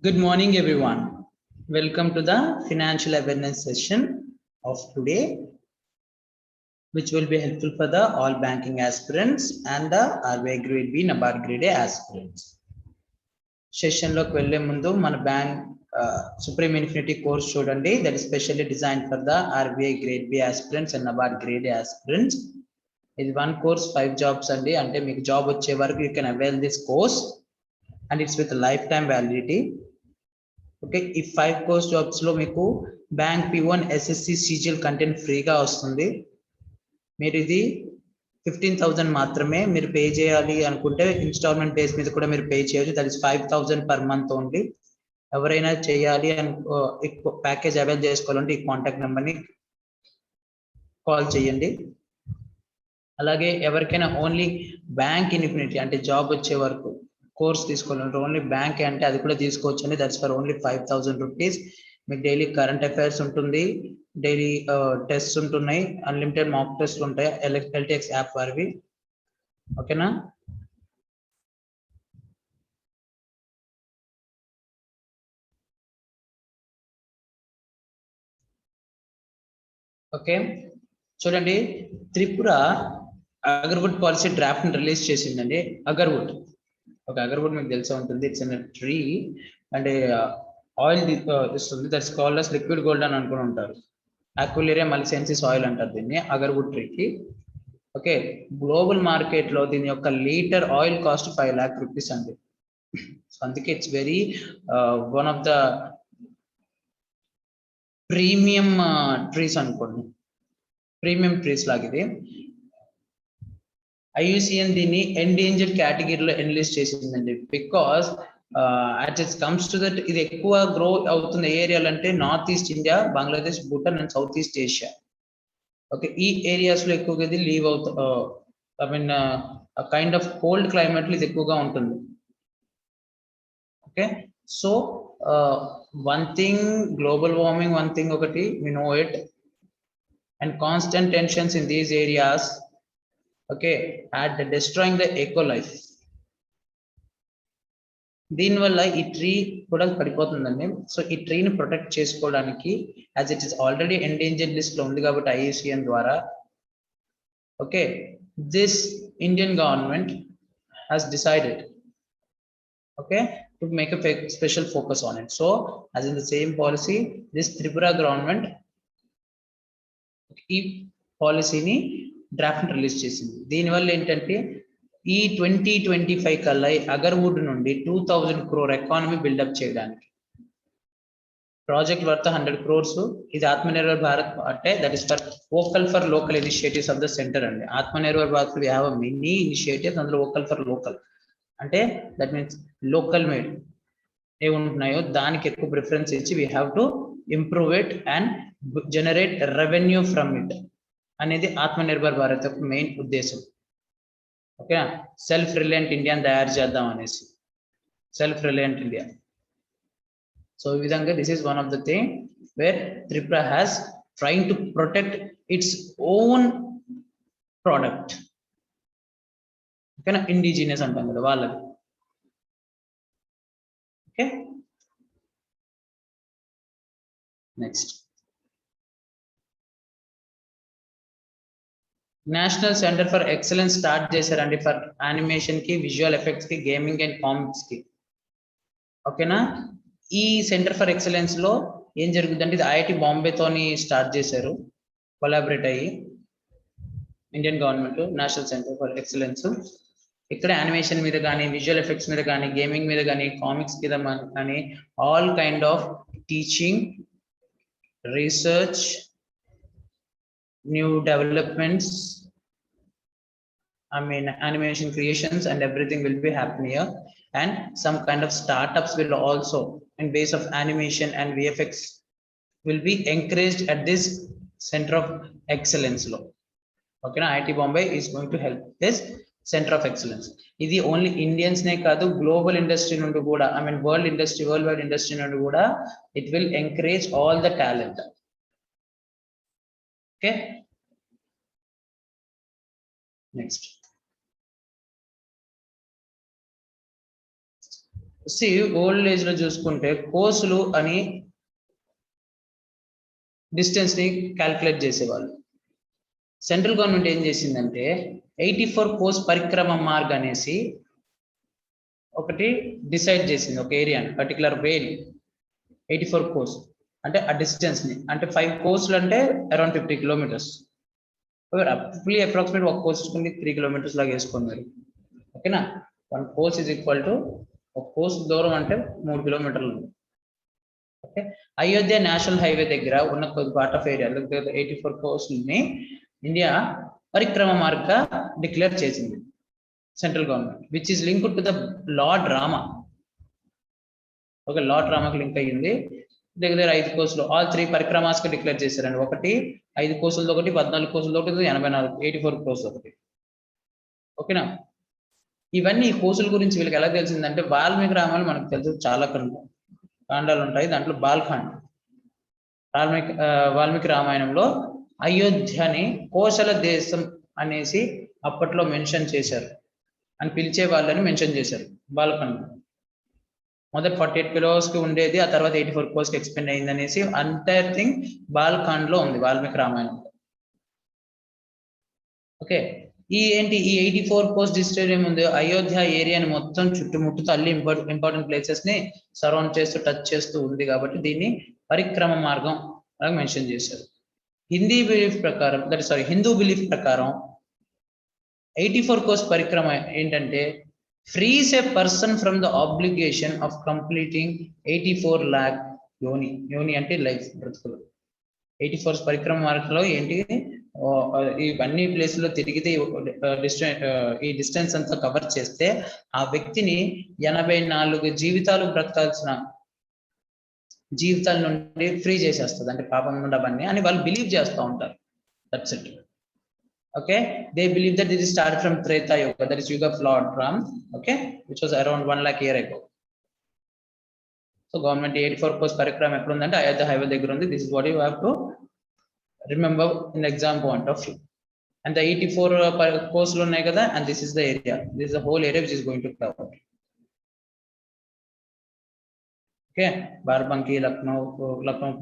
Good morning, everyone. Welcome to the financial awareness session of today, which will be helpful for the all banking aspirants and the RBI Grade B, NABARD Grade A aspirants. సెషన్లోకి వెళ్లే ముందు మన bank supreme infinity course చూడండి. That is specially design for the RBI grade B aspirants and NABARD grade A aspirants. ఇది 1 course 5 jobs అండి. అంటే మీకు job వచ్చే వరకు you can avail this course and it's with life time validity. Okay, ఈ 5 course jobs లో మీకు bank P1 SSC CGL content ఫ్రీగా వస్తుంది. మీరు ఇది 15,000 మాత్రమే మీరు పే చేయాలి అనుకుంటే ఇన్స్టాల్మెంట్ బేస్ మీద కూడా మీరు పే చేయొచ్చు. That is 5,000 per month only. ఎవరైనా చేయాలి అనుకో ప్యాకేజ్ అవైల్ చేసుకోవాలంటే ఈ కాంటాక్ట్ నెంబర్ని కాల్ చేయండి. అలాగే ఎవరికైనా ఓన్లీ బ్యాంక్ ఇన్ఫినిటీ అంటే జాబ్ వచ్చే వరకు కోర్స్ తీసుకోవాలంటే ఓన్లీ బ్యాంక్ అంటే అది కూడా తీసుకోవచ్చు అండి. That's for only 5,000 rupees. మీకు డైలీ కరెంట్ అఫైర్స్ ఉంటుంది, డైలీ టెస్ట్ ఉంటున్నాయి, అన్లిమిటెడ్ మాక్ టెస్ట్ ఉంటాయి LTX యాప్ వారివి. ఓకేనా? ఓకే, చూడండి, Tripura agarwood policy draft release చేసిందండి. అగర్వుడ్ అగర్వుడ్ మీకు తెలిసే ఉంటుంది. ఇట్స్ అన్ ట్రీ అంటే ఆయిల్ ఇస్తుంది. That's called as liquid gold అని అనుకుని ఉంటారు. అక్విలేరియా మలిసెన్సిస్ ఆయిల్ అంటారు దీన్ని, అగర్వుడ్ ట్రీకి. ఓకే, గ్లోబల్ మార్కెట్ లో దీని యొక్క litre oil cost 5 lakh rupees అండి. సో అందుకే it's very one of the premium trees అనుకోండి, ప్రీమియం ట్రీస్ లాగిది. IUCN దీన్ని ఎండేంజర్డ్ కేటగిరీలో ఎన్లిస్ట్ చేసిందండి. Because as it comes to that ఇది ఎక్కువ గ్రో అవుతున్న ఏరియాలు అంటే north east India, Bangladesh, Bhutan and south east Asia. Okay, ఈ ఏరియాస్ లో ఎక్కువగా ఇది లీవ్ అవుతూ I mean kind of cold climate ఇది ఎక్కువగా ఉంటుంది. Okay, so one thing global warming, one thing ఒకటి we know it, and constant tensions in these areas okay at destroying the eco life. దీనివల్ల ఈ ట్రీ కూడా పడిపోతుందండి. So ఈ ట్రీని protect చేసుకోవడానికి as it is already endangered list లో ఉంది కాబట్టి IUCN ద్వారా okay this Indian government has decided okay to make a special focus on it. So as in the same policy, this Tripura government ఈ పాలసీని draft release చేసింది. దీనివల్ల ఏంటంటే ఈ 2025 కల్లా అగర్వుడ్ నుండి 2,000 crore ఎకానమీ బిల్డప్ చేయడానికి ప్రాజెక్ట్ వర్త్ 100 crores. ఇది ఆత్మనిర్భర్ భారత్ అంటే that is for vocal for local initiatives of the centre అండి. Atmanirbhar Bharat we have many initiatives, అందులో వోకల్ ఫర్ లోకల్ అంటే దట్ మీన్స్ లోకల్ మేడ్ ఏముంటున్నాయో దానికి ఎక్కువ ప్రిఫరెన్స్ ఇచ్చి we have to improve it and generate revenue from it అనేది ఆత్మనిర్భర్ భారత్ యొక్క main ఉద్దేశం. ఓకే, సెల్ఫ్ రిలయంట్ ఇండియాని తయారు చేద్దాం అనేసి, సెల్ఫ్ రిలయంట్ ఇండియా. సో ఈ విధంగా this is one of the thing where Tripura has trying to protect its own product. ఓకేనా, ఇండిజినియస్ అంటాం కదా వాళ్ళది. Okay, next national centre for excellence start చేశారండి ఫర్ యానిమేషన్ కి, విజువల్ ఎఫెక్ట్స్ కి, గేమింగ్ అండ్ కామిక్స్ కి. ఓకేనా, ఈ సెంటర్ ఫర్ ఎక్సలెన్స్ లో ఏం జరుగుతుందంటే ఇది IIT బాంబేతోని స్టార్ట్ చేశారు, కొలాబరేట్ అయ్యి Indian government national centre for excellence. ఇక్కడ యానిమేషన్ మీద కానీ, విజువల్ ఎఫెక్ట్స్ మీద కానీ, గేమింగ్ మీద కానీ, కామిక్స్ మీద కానీ all kind of teaching, research, new developments, I mean animation creations and everything will be happening here, and some kind of startups will also in base of animation and VFX will be encouraged at this center of excellence law. Okay, na IIT Bombay is going to help this center of excellence. ఇది only Indians నే కాదు, global industry నుండి కూడా, I mean world wide industry నుండి కూడా it will encourage all the talent. Okay, next C old age లో చూసుకుంటే కోసులు అని డిస్టెన్స్ ని క్యాల్కులేట్ చేసేవాళ్ళు. సెంట్రల్ గవర్నమెంట్ ఏం చేసిందంటే 84 కోస్ పరిక్రమ మార్గ్ అనేసి ఒకటి డిసైడ్ చేసింది, ఒక ఏరియాని పర్టికులర్ వేని 84 కోస్ అంటే ఆ డిస్టెన్స్ ని, అంటే 5 కోస్లు అంటే అరౌండ్ 50 కిలోమీటర్స్. రఫ్లీ అప్రాక్సిమేట్ ఒక కోస్ 3 కిలోమీటర్స్ లాగా వేసుకున్నారు. ఓకేనా, 1 కోస్ ఈజ్ ఈక్వల్ టు ఒక కోస్ దూరం అంటే 3 కిలోమీటర్లు. ఓకే, అయోధ్య నేషనల్ హైవే దగ్గర ఉన్న కొద్ది పార్ట్ ఆఫ్ ఏరియా 84 కోస్ని ఇండియా పరిక్రమ మార్గంగా డిక్లేర్ చేసింది central government, which is link to the Lord Rama. Okay, Lord రామాకి లింక్ అయ్యింది. దగ్గర 5 కోసులు ఆల్ 3 పరిక్రమాస్ కి డిక్లేర్ చేశారండి. ఒకటి 5 కోసులతో ఒకటి, 14 కోసులతో ఒకటి, 84 కోర్స్ ఒకటి. ఓకేనా, ఇవన్నీ ఈ కోసుల గురించి వీళ్ళకి ఎలా తెలిసిందంటే వాల్మీకి రామాయణం మనకు తెలుసు, చాలా కాండాలు ఉంటాయి. దాంట్లో బాల్ఖండ్ వాల్మీకి రామాయణంలో అయోధ్యని కోశల దేశం అనేసి అప్పట్లో మెన్షన్ చేశారు, అని పిలిచే వాళ్ళని మెన్షన్ చేశారు. బాల్ఖండ్ మొదటి 48 kilos కి ఉండేది, ఆ తర్వాత 84 crores కి ఎక్స్పెండ్ అయింది అనేసి ఎంటైర్ థింగ్ బాల్ఖండ్ లో ఉంది వాల్మీకి రామాయణం. ఓకే, ఈ 84 crores డిస్ట్రిక్ట్ ఏముంది, అయోధ్య ఏరియాని మొత్తం చుట్టుముట్టుతూ అన్ని ఇంపార్టెంట్ ప్లేసెస్ ని సరౌండ్ చేస్తూ టచ్ చేస్తూ ఉంది కాబట్టి దీన్ని పరిక్రమ మార్గం అలాగే మెన్షన్ చేశారు. హిందూ బిలీఫ్ ప్రకారం 84 crores పరిక్రమ ఏంటంటే frees a person from the obligation of completing 84 lakh యోని అంటే లైఫ్ బ్రతుకులు. 84 పరిక్రమ మార్గంలో ఏంటి, ఇవన్నీ ప్లేసుల్లో తిరిగితే ఈ డిస్టెన్స్ అంతా కవర్ చేస్తే ఆ వ్యక్తిని 84 జీవితాలు బ్రతకాల్సిన జీవితాల నుండి ఫ్రీ చేసేస్తుంది, అంటే పాపం నుండి అవన్నీ అని వాళ్ళు బిలీవ్ చేస్తూ ఉంటారు. That's it. Okay, they believe that this started from Treta Yuga, that is Yuga of Lord Ram, okay, which was around 1 lakh year ago. So government 84 crores పరిక్రమ ఎక్కడ ఉందంటే అయోధ్య హైవే దగ్గర ఉంది. This is what you have to remember in exam point of view. And the 84 crores లో ఉన్నాయి కదా, and this is the area, this is the whole area which is going to cover. Okay, బార్బంకి, Lucknow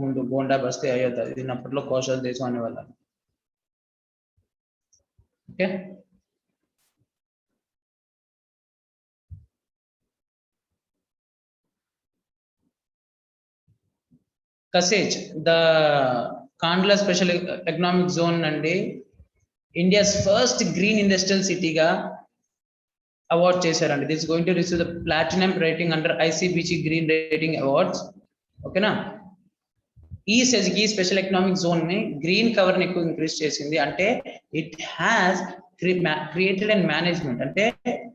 ముందు గోండా, బస్తీ, అయోధ్య, ఇది అప్పట్లో కోశల దేశం అనేవాళ్ళ. Okay, Kasej, the Kandla Special Economic Zone అండి ఇండియాస్ ఫస్ట్ గ్రీన్ ఇండస్ట్రియల్ సిటీగా అవార్డ్ చేశారండి. This going to receive the platinum rating under ICBC green rating awards. ఓకేనా, ఈ స్పెషల్ ఎకనామిక్ జోన్ ని గ్రీన్ కవర్ ని ఎక్కువ ఇంక్రీజ్ చేసింది. అంటే it has created and management, అంటే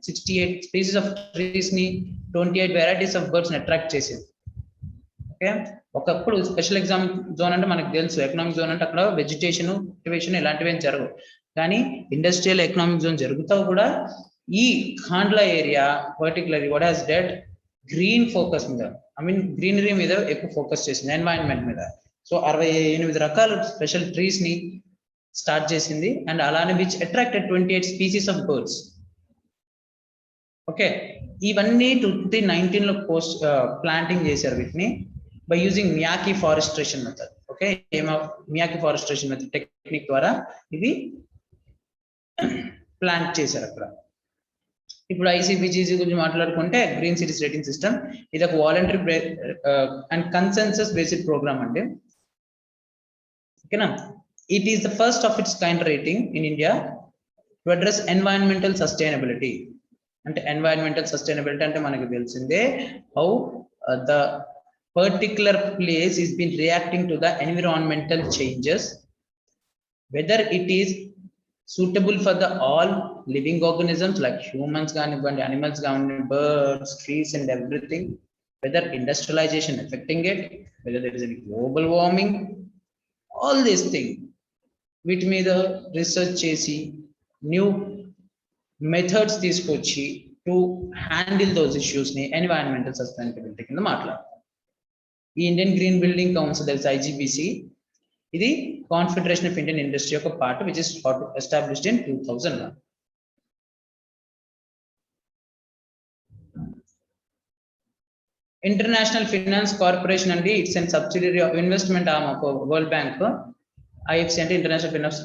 68 స్పీసీస్ ఆఫ్ ట్రీస్ ని, 28 వెరైటీస్ ఆఫ్ బర్డ్స్ ని అట్రాక్ట్ చేసింది. ఓకే, ఒకప్పుడు స్పెషల్ ఎకనామిక్ జోన్ అంటే మనకు తెలుసు, ఎకనామిక్ జోన్ అంటే అక్కడ వెజిటేషన్, కల్టివేషన్ ఇలాంటివి ఏం జరగవు. కానీ ఇండస్ట్రియల్ ఎకనామిక్ జోన్ జరుగుతా కూడా ఈ Kandla area particularly what has dead green focus మీద, ఐ మీన్ గ్రీనరీ మీద ఎక్కువ ఫోకస్ చేసింది, ఎన్వైరన్మెంట్ మీద. సో 68 రకాల స్పెషల్ ట్రీస్ ని స్టార్ట్ చేసింది, అండ్ అలానే which attracted 28 species of birds. Okay, ఇవన్నీ 2019 లో ప్లాంటింగ్ చేశారు వీటిని by using Miyawaki forestation method. Okay, Miyawaki forestation method technique ద్వారా ఇవి ప్లాంట్ చేశారు అక్కడ. ఇప్పుడు ఐసిబిజిసి గురించి మాట్లాడుకుంటే గ్రీన్ సిటీస్ రేటింగ్ సిస్టమ్, ఇది ఒక voluntary and consensus based programme అండి. ఓకేనా, it is the first of its kind rating in India to address environmental sustainability. అంటే ఎన్వైరన్మెంటల్ సస్టైనబిలిటీ అంటే మనకి తెలిసిందే, how the particular place is been reacting to the environmental changes, whether it is suitable for the all living organisms like humans, animals, birds, trees and everything, whether industrialization affecting it, whether there is any global warming, all these things వీటి మీద research చేసి new methods తీసుకొచ్చి to handle those issues ని environmental sustainability కింద మాట్లాడతాం. ఈ Indian green building council తెలుసు, IGBC, ఇది కాన్ఫెడరేషన్ ఆఫ్ ఇండియన్ ఇండస్ట్రీ యొక్క part which is established in 2001. International Finance Corporation అండి, it's and subsidiary of investment arm of World Bank. IFC అంటే International Finance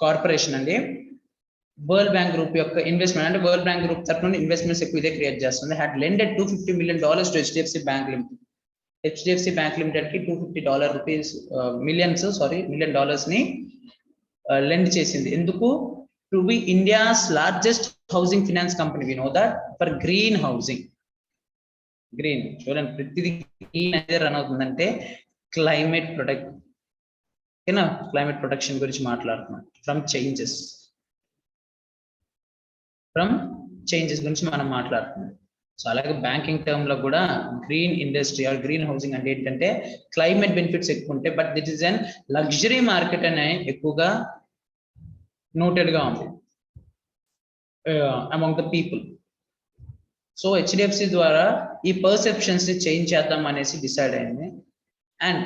Corporation అండి. World Bank group యొక్క investment అంటే World Bank group తరఫు నుండి investments ఎక్కువ ఇదే క్రియేట్ చేస్తుంది. Had lended $250 million to HDFC Bank Limited. HDFC Bank Limited కి $250 million ని లెండ్ చేసింది. ఎందుకు? To B India's largest housing finance company. We know that for green housing. Green చూడండి, ప్రతిదీ గ్రీన్ అయితే రన్ అవుతుందంటే క్లైమేట్ ప్రొటెక్ట్, ఓకేనా? క్లైమేట్ ప్రొటెక్షన్ గురించి మాట్లాడుతున్నాం. ఫ్రమ్ చేంజెస్ గురించి మనం మాట్లాడుతున్నాం. సో అలాగే బ్యాంకింగ్ టర్మ్ లో కూడా green industry or green housing అంటే ఏంటంటే క్లైమేట్ బెనిఫిట్స్ ఎక్కువ ఉంటాయి, but that is an luxury market అనే ఎక్కువగా నోటెడ్ గా ఉంది among the people. So HDFC ద్వారా ఈ పర్సెప్షన్స్ ని చేంజ్ చేద్దాం అనేసి డిసైడ్ అయింది. అండ్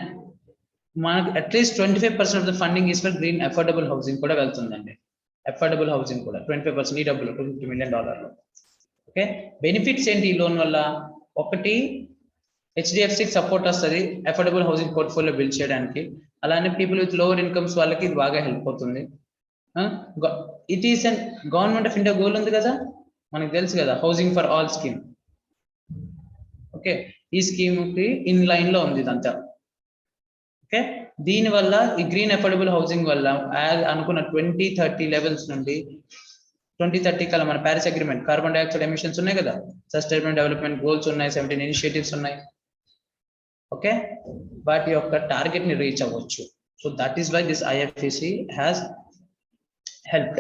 మనకు at least 25% of the funding is for green affordable housing కూడా వెళ్తుందండి. అఫోర్డబుల్ హౌసింగ్ కూడా 25% ఈ డబ్బులు $250 million. ఓకే, బెనిఫిట్స్ ఏంటి ఈ లోన్ వల్ల? ఒకటి, హెచ్డిఎఫ్సికి సపోర్ట్ వస్తుంది అఫోర్డబుల్ హౌసింగ్ పోర్ట్ఫోలియో బిల్డ్ చేయడానికి. అలానే పీపుల్ విత్ లోవర్ ఇన్కమ్స్ వాళ్ళకి ఇది బాగా హెల్ప్ అవుతుంది. It is and government of India goal ఉంది కదా, మనకు తెలుసు కదా, housing for all scheme. Okay, ఈ స్కీమ్ కి ఇన్ లైన్ లో ఉంది ఇదంతా. ఓకే, దీని వల్ల ఈ గ్రీన్ అఫోర్డబుల్ హౌసింగ్ వల్ల అనుకున్న 2030 లెవెల్స్ నుండి 2030 కల్లా మన Paris agreement carbon dioxide emissions ఉన్నాయి కదా, సస్టైనబుల్ డెవలప్మెంట్ గోల్స్ ఉన్నాయి, 17 ఇనిషియేటివ్స్ ఉన్నాయి. ఓకే, వాటి యొక్క టార్గెట్ ని రీచ్ అవ్వచ్చు. So that is why this IFSC has helped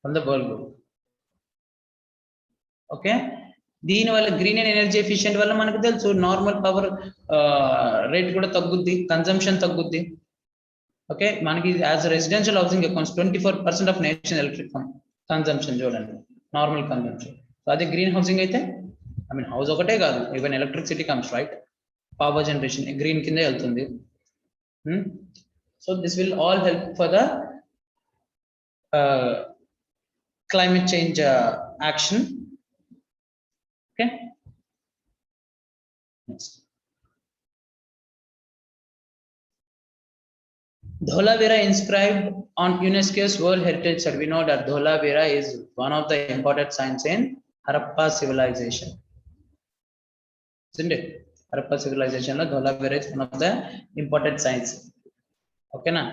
from the world group. Okay, దీని వల్ల గ్రీన్ అండ్ ఎనర్జీ ఎఫిషియెంట్ వల్ల మనకు తెలుసు నార్మల్ పవర్ రేట్ కూడా తగ్గుద్ది, కన్సంప్షన్ తగ్గుద్ది. ఓకే, మనకి as residential housing accounts 24% of national electric consumption చూడండి, నార్మల్ కన్సంప్షన్. సో అదే గ్రీన్ హౌసింగ్ అయితే ఐ మీన్ హౌస్ ఒకటే కాదు, even electricity comes right, power generation green కింద వెళ్తుంది. So this will all help for the climate change action. Okay, next. Dholavira inscribed on UNESCO's World Heritage Site. We know that Dholavira is one of the important sites in Harappa civilization, isn't it? Harappa civilization lo Dholavira is one of the important sites. Okay na,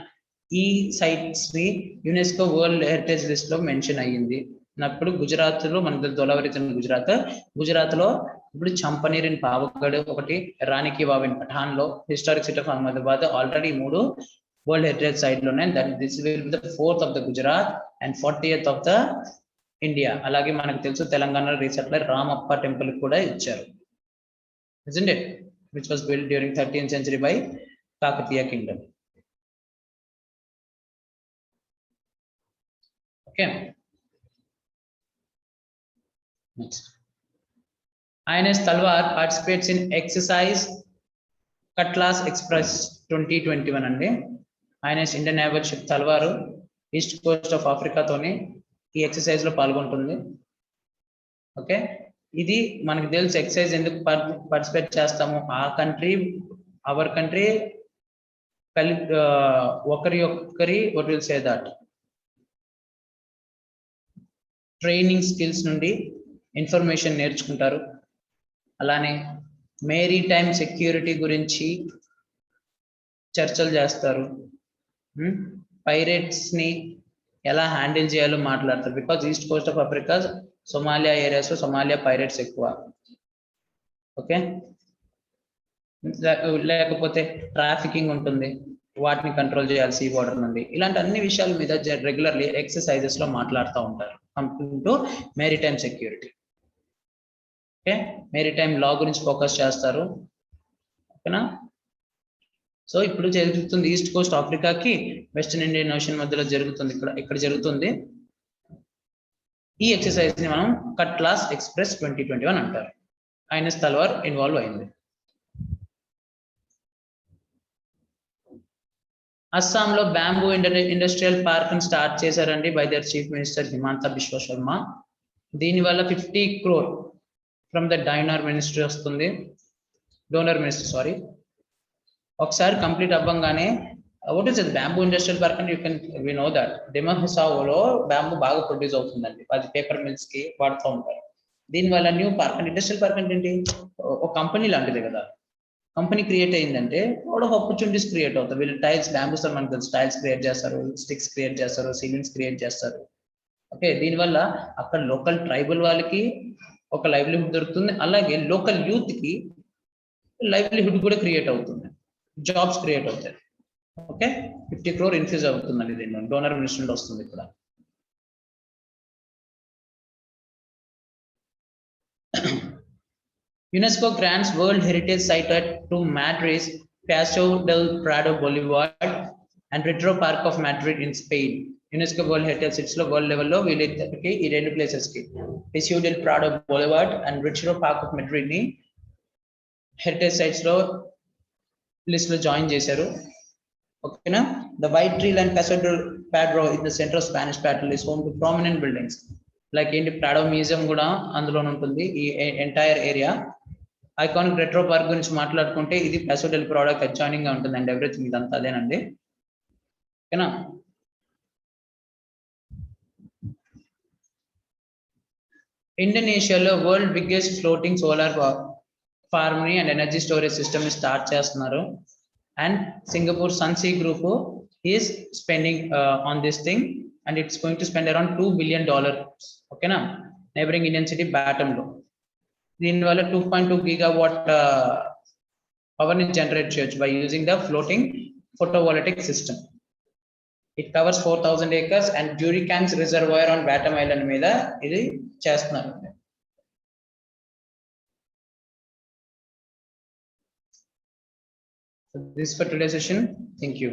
ఈ sites ని UNESCO world heritage list లో mention అయ్యింది. అప్పుడు గుజరాత్ లో మన ధోలావీరా గుజరాత్ లో ఇప్పుడు చంపనీర్ in Pavagadh ఒకటి, రాణి కి వావ్ ఇన్ పఠాన్ లో, historic city of Ahmedabad already 3 world heritage site లో ఉన్నాయి. That this will be the 4th of the Gujarat and 40th of the India. అలాగే మనకు తెలుసు తెలంగాణలో రీసెంట్లీ రామప్ప టెంపుల్ కూడా ఇచ్చారు, isn't it, which was built during 13th century by Kakatiya kingdom. Okay, next. INS Talwar participates in exercise Cutlass Express 2021 అండి. INS Indian naval ship Talwar east coast of Africa తోని ఈ exercise లో పాల్గొంటుంది. Okay, ఇది మనకు తెలుసు ఎక్సర్సైజ్ ఎందుకు participate చేస్తాము, ఆ కంట్రీ అవర్ కంట్రీ ఒకరి what will say that training skills నుండి ఇన్ఫర్మేషన్ నేర్చుకుంటారు. అలానే మేరీ టైమ్ సెక్యూరిటీ గురించి చర్చలు చేస్తారు, పైరేట్స్ ని ఎలా హ్యాండిల్ చేయాలో మాట్లాడతారు. Because east coast of Africa Somalia areas లో సోమాలియా పైరేట్స్ ఎక్కువ. ఓకే, లేకపోతే ట్రాఫికింగ్ ఉంటుంది, వాటిని కంట్రోల్ చేయాలి సీ వాటర్ నుండి. ఇలాంటి అన్ని విషయాల మీద రెగ్యులర్లీ ఎక్సర్సైజెస్ లో మాట్లాడుతూ ఉంటారు comparing to maritime security. Okay, maritime law గురించి ఫోకస్ చేస్తారు. ఓకేనా, సో ఇప్పుడు జరుగుతుంది ఈస్ట్ కోస్ట్ ఆఫ్రికాకి వెస్టర్న్ ఇండియన్ ఓషన్ మధ్యలో జరుగుతుంది, ఇక్కడ జరుగుతుంది. ఈ ఎక్సర్సైజ్ ని మనం కట్లాస్ ఎక్స్ప్రెస్ 2021 అంటారు. ఐఎన్ఎస్ తల్వార్ ఇన్వాల్వ్ అయింది. అస్సాంలో బ్యాంబూ ఇండస్ట్రియల్ పార్క్ ని స్టార్ట్ చేశారండి by their chief minister Himanta Biswa Sarma. దీనివల్ల 50 crore from the diner ministry వస్తుంది, డోనర్ మినిస్ట్రీ సారీ. ఒకసారి కంప్లీట్ అవ్వంగానే what is bamboo industrial park and you can we know that డిమాహిసావోలో బ్యాంబూ బాగా ప్రొడ్యూస్ అవుతుందండి, అది పేపర్ మిల్స్ కి వాడుతూ ఉంటారు. దీనివల్ల న్యూ పార్క్ అంటే ఇండస్ట్రియల్ పార్క్ అంటే ఏంటి, ఒక కంపెనీ లాంటిది కదా. కంపెనీ క్రియేట్ అయిందంటే లాట్ ఆఫ్ ఆపర్చునిటీస్ క్రియేట్ అవుతాయి. వీళ్ళు టైల్స్ బ్యాంబూస్ మనకు తెలుసు, టైల్స్ క్రియేట్ చేస్తారు, స్టిక్స్ క్రియేట్ చేస్తారు, సీలింగ్స్ క్రియేట్ చేస్తారు. ఓకే, దీనివల్ల అక్కడ లోకల్ ట్రైబల్ వాళ్ళకి ఒక లైవ్లీహుడ్ దొరుకుతుంది, అలాగే లోకల్ యూత్ కి లైవ్లీహుడ్ కూడా క్రియేట్ అవుతుంది, జాబ్స్ క్రియేట్ అవుతాయి. ఓకే, 50 crore ఇన్ఫ్యూజ్ అవుతుందండి దీనిలో, డోనర్ మినిస్ట్రీ వస్తుంది ఇక్కడ. UNESCO grants World Heritage Site to Madrid's Paseo del Prado Boulevard and Retro Park of Madrid in Spain. UNESCO World Heritage Sites లో world లెవెల్లో వీళ్ళకి ఈ రెండు ప్లేసెస్ కి Paseo del Prado Boulevard and Retro Park of Madrid ని heritage sites లో list లో join చేశారు. ఓకేనా, the White Tree and Paseo del Prado in the center of Spanish capital is home to prominent buildings. Like ఏంటి, Prado museum కూడా అందులోనే ఉంటుంది, ఈ entire area. Iconic retro park గురించి మాట్లాడుకుంటే ఇది పాసో డెల్ ప్రాడో అడ్జాయినింగ్ గా ఉంటుంది అండ్ ఎవ్రీథింగ్ ఇదంతా అదేనండి. ఓకేనా, ఇండోనేషియాలో world biggest floating solar farm ని అండ్ ఎనర్జీ స్టోరేజ్ సిస్టమ్ ని స్టార్ట్ చేస్తున్నారు. And Singapore Sunseap group is spending on this thing and it's going to spend around $2 billion. ఓకేనా, నైబరింగ్ ఇండియన్ సిటీ బ్యాటమ్ లో. దీనివల్ల 2.2 gigawatt పవర్ ని generate చేయొచ్చు by using the floating photovoltaic system. It covers 4,000 acres and Duriangkang reservoir on Batam island మీద ఇది చేస్తున్నారు. This for today's session. Thank you.